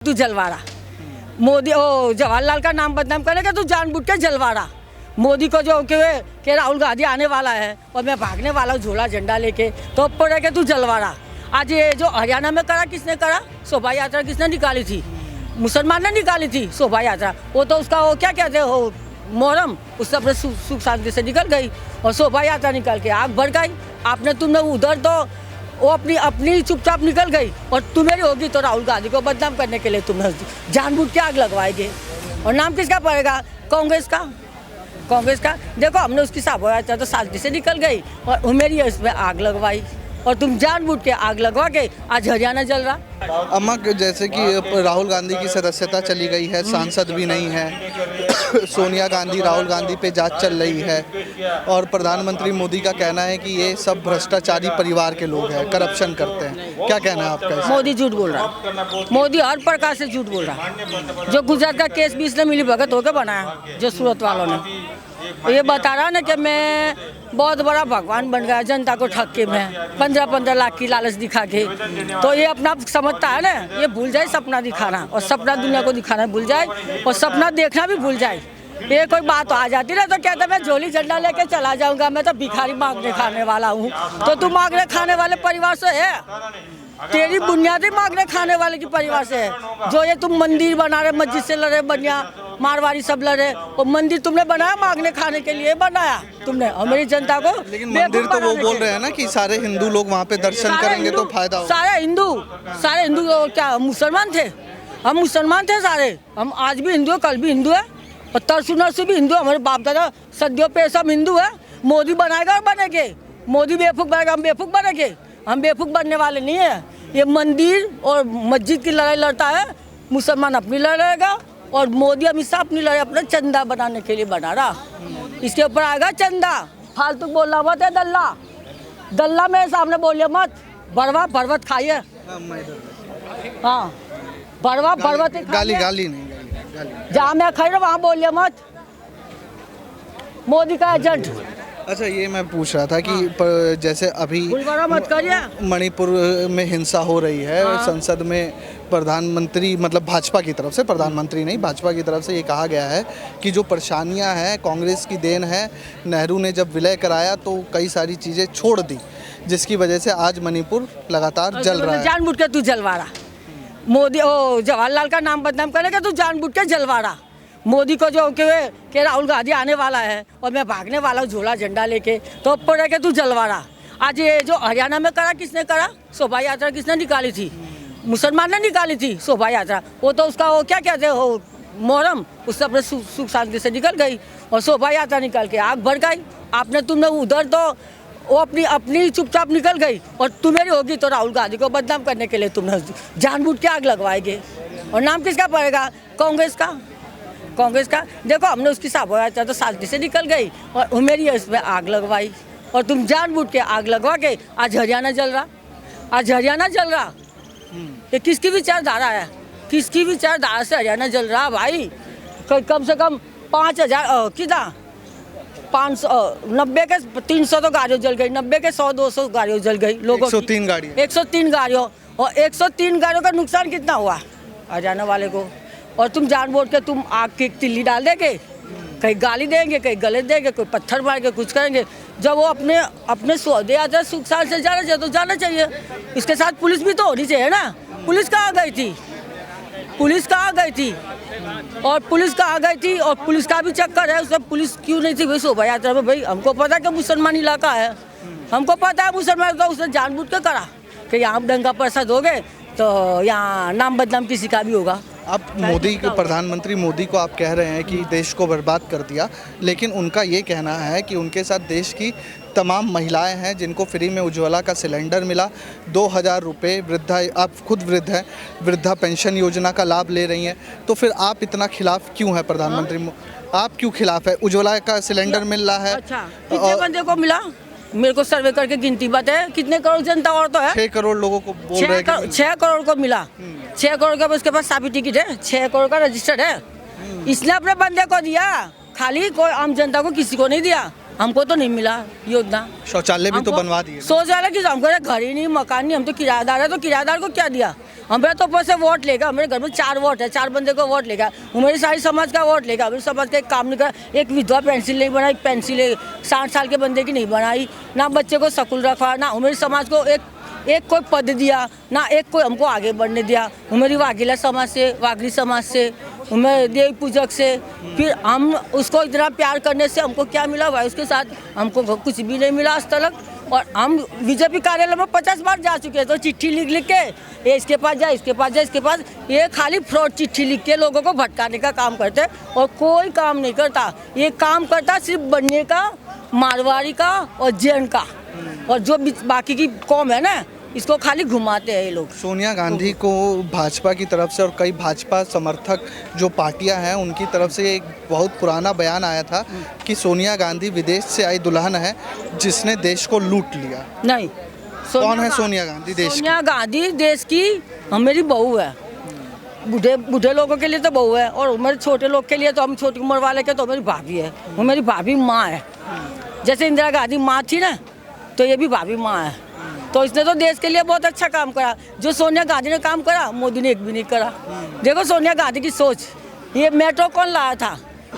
तू जलवाड़ा मोदी ओ जवाहरलाल का नाम बदनाम करेगा तू जानबूझ के जलवाड़ा। मोदी को जो कि राहुल गांधी आने वाला है और मैं भागने वाला हूँ झोला झंडा लेके, तो पड़े के तू जलवाड़ा। आज ये जो हरियाणा में करा किसने करा? शोभा यात्रा किसने निकाली थी? मुसलमान ने निकाली थी शोभा यात्रा। वो तो उसका वो क्या कहते हो मोहर्रम, उससे अपने सुख शांति से निकल गई और शोभा यात्रा निकल के आग भड़ गई। तुमने उधर तो वो अपनी चुपचाप निकल गई और तुम्हारी होगी तो राहुल गांधी को बदनाम करने के लिए तुमने जानबूझ के आग लगवाएंगे। और नाम किसका पड़ेगा? कांग्रेस का। देखो हमने उसकी शोभा यात्रा तो शांति से निकल गई और मेरी इसमें आग लगवाई और तुम जानबूझ के आग लगवा के आज हरियाणा जल रहा। अम्मा, जैसे कि राहुल गांधी की सदस्यता चली गई है, सांसद भी नहीं है, सोनिया गांधी राहुल गांधी पे जांच चल रही है और प्रधानमंत्री मोदी का कहना है कि ये सब भ्रष्टाचारी परिवार के लोग हैं, करप्शन करते हैं। क्या कहना है आपका? मोदी झूठ बोल रहा है। मोदी हर प्रकार से झूठ बोल रहा है। जो गुजरात का केस भी इसने मिली भगत होकर बनाया, जो सूरत वालों ने, ये बता रहा ना कि मैं बहुत बड़ा भगवान बन गया जनता को ठग के, मैं 15-15 लाख की लालच दिखा के। तो ये अपना समझता है ना, ये भूल जाए सपना दिखाना और सपना दुनिया को दिखाना भूल जाए और सपना देखना भी भूल जाए। ये कोई बात आ जाती ना तो कहता मैं झोली झंडा लेके चला जाऊंगा, मैं तो भिखारी मांगने खाने वाला हूँ। तो तू मांगने खाने वाले परिवार से है, तेरी बुनियादी मांगने खाने वाले की परिवार से है। जो ये तुम मंदिर बना रहे, मस्जिद से लड़े बनिया मारवाड़ी सब लड़े, वो मंदिर तुमने बनाया मांगने खाने के लिए बनाया तुमने और मेरी जनता को। लेकिन मंदिर तो वो बोल रहे हैं ना कि सारे हिंदू लोग वहाँ पे दर्शन करेंगे तो फायदा होगा। सारे हिंदू क्या मुसलमान थे? हम मुसलमान थे सारे, हम आज भी हिंदू है, कल भी हिंदू है और तरसू नरसू भी हिंदू। हमारे बाप दादा सदियों पे सब हिंदू है। मोदी बनाएगा और बनेंगे, मोदी बेवकूफ़ बनेगा, हम बेवकूफ़ बनेंगे? हम बेवकूफ़ बनने वाले नहीं है। ये मंदिर और मस्जिद की लड़ाई लड़ता है, मुसलमान अपनी लड़ेगा और मोदी अमित शाह अपनी लड़ाई अपना चंदा बनाने के लिए बना रहा। इसके ऊपर आएगा चंदा। फालतू बोलना मत है, दल्ला मेरे सामने बोलिए मत। बड़वा पर्वत खाइए, हाँ बड़वा पर्वत गाली नहीं। जहाँ मैं खड़ी हूँ वहाँ बोलिए मत। मोदी का एजेंट। अच्छा, ये मैं पूछ रहा था कि जैसे अभी मत करिए, मणिपुर में हिंसा हो रही है, संसद में प्रधानमंत्री मतलब भाजपा की तरफ से, प्रधानमंत्री नहीं भाजपा की तरफ से ये कहा गया है कि जो परेशानियां हैं कांग्रेस की देन है। नेहरू ने जब विलय कराया तो कई सारी चीज़ें छोड़ दी, जिसकी वजह से आज मणिपुर लगातार जल रहा है। जानबूझ के तू जलवाड़ा। मोदी ओ जवाहरलाल का नाम बदनाम करेगा तू जानबूझ के जलवाड़ा। मोदी को जो कि राहुल गांधी आने वाला है और मैं भागने वाला हूँ झोला झंडा लेके, तो पड़े के तू जलवाड़ा। आज ये जो हरियाणा में करा किसने करा? शोभा यात्रा किसने निकाली थी? मुसलमान ने निकाली थी शोभा यात्रा। वो तो उसका वो क्या कहते हो मोहर्रम, उससे अपने सुख शांति से निकल गई और शोभा यात्रा निकल के आग भड़ गई। तुमने उधर तो वो अपनी चुपचाप निकल गई और तुम्हारी होगी तो राहुल गांधी को बदनाम करने के लिए तुमने जानबूझ के आग लगवाएंगे। और नाम किसका पड़ेगा? कांग्रेस का। देखो हमने उसकी शोभा यात्रा तो शांति से निकल गई और मेरी इसमें आग लगवाई और तुम जानबूझ के आग लगवा के आज हरियाणा जल रहा। ये किसकी विचारधारा है? किसकी विचारधारा से हरियाणा जल रहा भाई? कम से कम 5,000 कितना 590 के 300 तो गाड़ियों जल गई, 90 के 100-200 गाड़ियों जल गई लोगों 103 गाड़ियाँ 103 गाड़ियों और 103 गाड़ियों का नुकसान कितना हुआ हरियाणा वाले को? और तुम जानबूझ के तुम आग की तिल्ली डाल देंगे, कहीं गाली देंगे, कहीं गले देंगे, कोई पत्थर मार के कुछ करेंगे। जब वो अपने सौदे आते हैं सुख साल से जाना चाहिए तो जाना चाहिए। इसके साथ पुलिस भी तो होनी चाहिए ना। पुलिस कहाँ गई थी? और पुलिस का भी चक्कर है। उसमें पुलिस क्यों नहीं थी भाई शोभा यात्रा में? भाई हमको पता है कि मुसलमान इलाका है, हमको पता है मुसलमान का, उसने जानबूझ के करा कि यहाँ दंगा फसाद हो गए तो यहाँ नाम बदनाम किसी का भी होगा। आप प्रधानमंत्री मोदी को आप कह रहे हैं कि देश को बर्बाद कर दिया, लेकिन उनका ये कहना है कि उनके साथ देश की तमाम महिलाएं हैं जिनको फ्री में उज्ज्वला का सिलेंडर मिला, 2,000 रुपये वृद्धा, आप खुद वृद्ध हैं, वृद्धा पेंशन योजना का लाभ ले रही हैं। तो फिर आप इतना खिलाफ क्यों है प्रधानमंत्री? आप क्यों खिलाफ है? उज्ज्वला का सिलेंडर मिल रहा है। अच्छा, कितने बंदे को मिला? मेरे को सर्वे करके गिनती बताए कितने करोड़ जनता और तो है? 6 करोड़ लोगों को बोल रहे हैं 6 करोड़ को मिला। 6 करोड़ का उसके पास साबित टिकट है, 6 करोड़ का रजिस्टर्ड है। इसने अपने बंदे को दिया, खाली कोई आम जनता को किसी को नहीं दिया। हमको तो नहीं मिला योजना। शौचालय भी तो हमको बनवा दिए। शौचालय की हमको घर ही नहीं, मकान नहीं, हम तो किराएदार है, तो किराएदार को क्या दिया? हमें तो ऊपर से वोट लेगा, मेरे घर में 4 वोट है, 4 बंदे को वोट लेगा, मेरी सारी समाज का वोट लेगा, मेरे समाज का एक काम नहीं करा, एक विधवा पेंसिल नहीं बनाई, पेंसिल 60 साल के बंदे की नहीं बनाई, ना बच्चे को स्कूल रखवा, ना मेरी समाज को एक कोई पद दिया, ना एक कोई हमको आगे बढ़ने दिया। मेरी वाघिला समाज से, वाघरी समाज से, मैं देवी पूजक से, फिर हम उसको इतना प्यार करने से हमको क्या मिला भाई? उसके साथ हमको कुछ भी नहीं मिला आज तक। और हम बीजेपी कार्यालय में 50 बार जा चुके हैं, तो चिट्ठी लिख के ये इसके पास जा, इसके पास जा, इसके पास, ये खाली फ्रॉड चिट्ठी लिख के लोगों को भटकाने का काम करते और कोई काम नहीं करता। ये काम करता सिर्फ बनने का, मारवाड़ी का और जैन का, और जो बाकी की कौम है ना, इसको खाली घुमाते हैं ये लोग। सोनिया गांधी को भाजपा की तरफ से और कई भाजपा समर्थक जो पार्टियां हैं उनकी तरफ से एक बहुत पुराना बयान आया था कि सोनिया गांधी विदेश से आई दुल्हन है जिसने देश को लूट लिया। नहीं, कौन है सोनिया गांधी? देश सोनिया गांधी देश की मेरी बहू है। बूढ़े लोगों के लिए तो बहू है, और मेरे छोटे लोग के लिए तो, हम छोटी उम्र वाले के तो मेरी भाभी है। वो मेरी भाभी माँ है। जैसे इंदिरा गांधी माँ थी ना, तो ये भी भाभी माँ है। तो इसने तो देश के लिए बहुत अच्छा काम करा। जो सोनिया गांधी ने काम करा, मोदी ने एक भी नहीं करा। देखो सोनिया गांधी की सोच, ये मेट्रो कौन लाया था?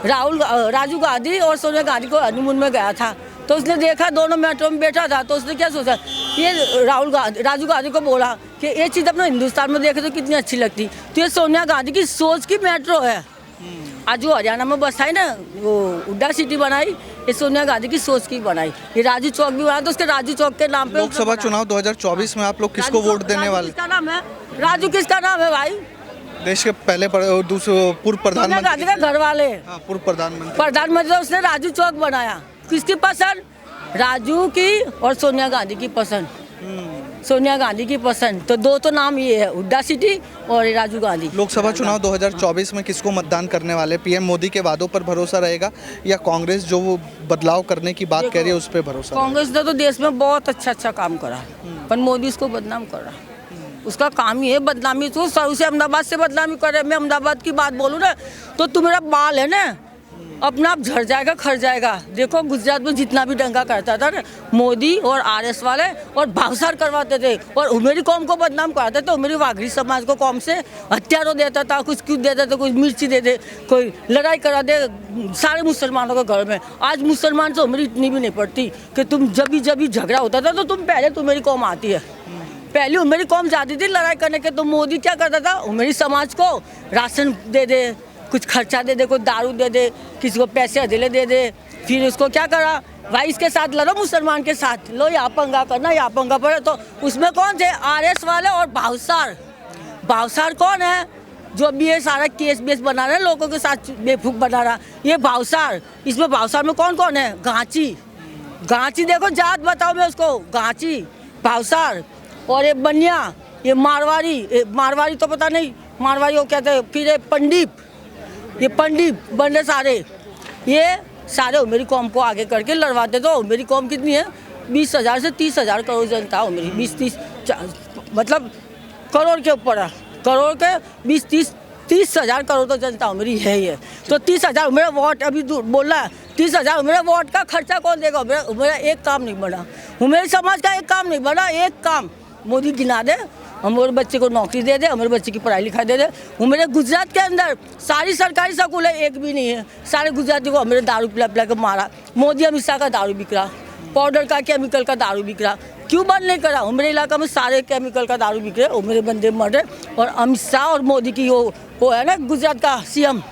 राजीव गांधी और सोनिया गांधी को हनीमून में गया था, तो उसने देखा दोनों मेट्रो में बैठा था, तो उसने क्या सोचा, ये राजीव गांधी को बोला कि ये चीज़ अपने हिंदुस्तान में देखे तो कितनी अच्छी लगती। तो ये सोनिया गांधी की सोच की मेट्रो है। आज जो हरियाणा में बस आई ना, वो हुड्डा सिटी बनाई, ये सोनिया गांधी की सोच की बनाई। ये राजू चौक भी बना, तो उसके राजू चौक के नाम पे लोकसभा चुनाव 2024 में आप लोग किसको वोट देने वाले? किसका नाम है राजू? किसका नाम है भाई? देश के पहले दूसरे पूर्व सोनिया गांधी प्रधानमंत्री, के घर वाले पूर्व प्रधानमंत्री। तो उसने राजू चौक बनाया। किसकी पसंद? राजू की और सोनिया गांधी की पसंद। सोनिया गांधी की पसंद तो दो तो नाम ये है, हुड्डा सिटी और राजू गांधी। लोकसभा चुनाव 2024 में किसको मतदान करने वाले? पीएम मोदी के वादों पर भरोसा रहेगा या कांग्रेस जो वो बदलाव करने की बात कह रही है उस पर भरोसा? कांग्रेस ने तो देश में बहुत अच्छा काम करा, पर मोदी उसको बदनाम कर रहा। उसका काम ही है बदनामी। तो उसे अहमदाबाद से बदनामी कर रहे। मैं अहमदाबाद की बात बोलूँ ना, तो तुम्हारा बाल है ना, अपना आप झड़ जाएगा, खड़ जाएगा। देखो गुजरात में जितना भी दंगा करता था ना, मोदी और आरएस वाले और भावसार करवाते थे, और मेरी कौम को बदनाम कराते थे। मेरी वाघरी समाज को कौम से हथियारों देता था, कुछ देता था, कुछ मिर्ची दे दे, कोई लड़ाई करा दे सारे मुसलमानों के घर में। आज मुसलमान से मेरी इतनी भी नहीं पड़ती कि तुम जब भी झगड़ा होता था तो तुम पहले मेरी कौम आती है। पहले मेरी कौम जाती थी लड़ाई करने के, तो मोदी क्या करता था, मेरी समाज को राशन दे दे, कुछ खर्चा दे दे, कोई दारू दे दे, किसी को पैसे अधेले दे दे। फिर उसको क्या करा भाई, इसके साथ लड़ो मुसलमान के साथ, लो यहाँ पंगा करना, यहाँ पंगा पड़े। तो उसमें कौन थे? आरएस वाले और भावसार। भावसार कौन है? जो भी ये सारा केस बेस बना रहे हैं, लोगों के साथ बेवकूफ़ बना रहा, ये भावसार। इसमें भावसार में कौन कौन है? गांची। देखो जात बताओ मैं उसको, गांची, भावसार और ये बनिया, ये मारवाड़ी तो पता नहीं, मारवाड़ी वो कहते हैं। फिर ये पंडित बने सारे, ये सारे मेरी कौम को आगे करके लड़वाते। तो मेरी कौम कितनी है? 20,000 से 30,000 करोड़ जनता हो मेरी। 20-30 मतलब करोड़ के ऊपर है, करोड़ के 20-30,000 करोड़ तो जनता हो मेरी है ही है। तो 30,000 मेरा वोट अभी बोल रहा है, 30,000 मेरा वोट का खर्चा कौन देगा? मेरा एक काम नहीं बना, मेरे समाज का एक काम नहीं बना। एक काम मोदी गिना दे, हमारे बच्चे को नौकरी दे दे, हमारे बच्चे की पढ़ाई लिखाई दे दे। वो मेरे गुजरात के अंदर सारी सरकारी स्कूल है, एक भी नहीं है। सारे गुजराती को हमारे दारू पिला के मारा। मोदी अमित शाह का दारू बिक रहा, पाउडर का, केमिकल का दारू बिक रहा। क्यों बंद नहीं करा? हमारे इलाका में सारे केमिकल का दारू बिक रहे, वो मेरे बंदे मर रहे। और अमित शाह और मोदी की वो है ना गुजरात का सीएम,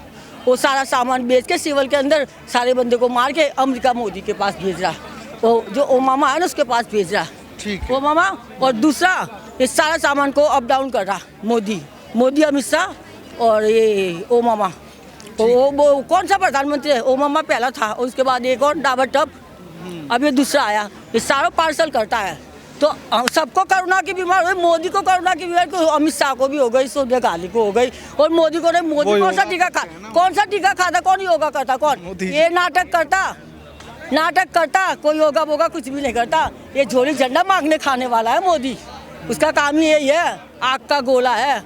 वो सारा सामान बेच के सिविल के अंदर सारे बंदे को मार के अमेरिका मोदी के पास भेज रहा। वो जो ओबामा है ना, उसके पास भेज रहा, ओबामा। और दूसरा इस सारा सामान को अप डाउन कर रहा मोदी अमित शाह और ये ओबामा। वो कौन सा प्रधानमंत्री है? ओबामा पहला था, और उसके बाद एक और डाबर टब, अब ये दूसरा आया। ये सारा पार्सल करता है। तो सबको कोरोना की बीमारी हुई, मोदी को कोरोना की बीमारी, अमित शाह को भी हो गई, सोनिया गांधी को हो गई, और मोदी को नहीं। मोदी कौन सा टीका खाता? कौन योगा करता? कौन? ये नाटक करता, कोई योगा वोगा कुछ भी नहीं करता। ये झोली झंडा मांगने खाने वाला है मोदी। उसका काम ही यही है, आग का गोला है।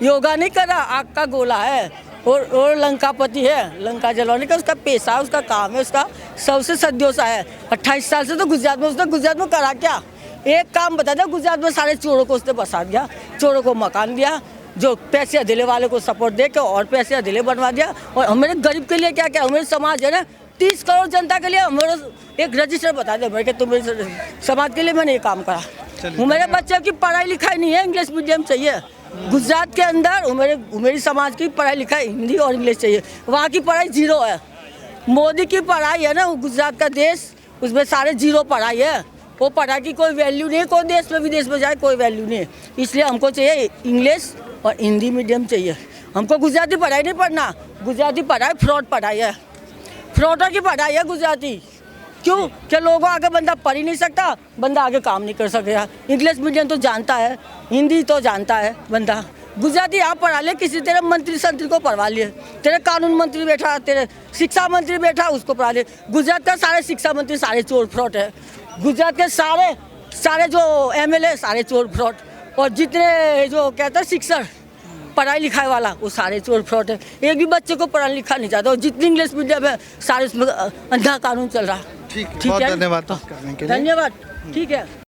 योगा नहीं कर रहा, आग का गोला है। और लंकापति है, लंका जलाने का उसका पेशा, उसका काम है, उसका सबसे सदियों से है। 28 साल से तो गुजरात में, उसने गुजरात में करा क्या? एक काम बता दिया, गुजरात में सारे चोरों को उसने बसा दिया, चोरों को मकान दिया, जो पैसे अधेले वाले को सपोर्ट दे के और पैसे अधेले बनवा दिया। और हमारे गरीब के लिए क्या क्या, हमारे समाज है ना 30 करोड़ जनता के लिए हमारा एक रजिस्टर बता दे मेरे, तुम्हारे समाज के लिए मैंने ये काम करा। मेरे बच्चे की पढ़ाई लिखाई नहीं है, इंग्लिश मीडियम चाहिए गुजरात के अंदर। मेरी समाज की पढ़ाई लिखाई हिंदी और इंग्लिश चाहिए, वहाँ की पढ़ाई जीरो है। मोदी की पढ़ाई है ना, गुजरात का देश, उसमें सारे जीरो पढ़ाई है। वो पढ़ाई की कोई वैल्यू नहीं है, कोई देश में विदेश में जाए कोई वैल्यू नहीं है। इसलिए हमको चाहिए इंग्लिश और हिंदी मीडियम चाहिए। हमको गुजराती पढ़ाई नहीं पढ़ना, गुजराती पढ़ाई फ्रॉड पढ़ाई है, फ्रॉडर की पढ़ाई है गुजराती। क्यों? क्या लोगों आगे बंदा पढ़ ही नहीं सकता, बंदा आगे काम नहीं कर सकेगा। इंग्लिश मीडियम तो जानता है, हिंदी तो जानता है बंदा, गुजराती आप पढ़ा ले, किसी तेरे मंत्री संत्री को पढ़वा लिए, तेरे कानून मंत्री बैठा, तेरे शिक्षा मंत्री बैठा, उसको पढ़ा ले। गुजरात का सारे शिक्षा मंत्री सारे चोर फ्रॉड है, गुजरात के सारे जो MLA सारे चोर फ्रॉड, और जितने जो कहते हैं शिक्षक पढ़ाई लिखाई वाला वो सारे चोर फ्रॉड है। एक भी बच्चे को पढ़ा लिखा नहीं चाहता, और जितनी इंग्लिश मीडियम है सारे उसमें अंधा कानून चल रहा है। ठीक है, बहुत धन्यवाद बात करने के लिए। धन्यवाद, ठीक है।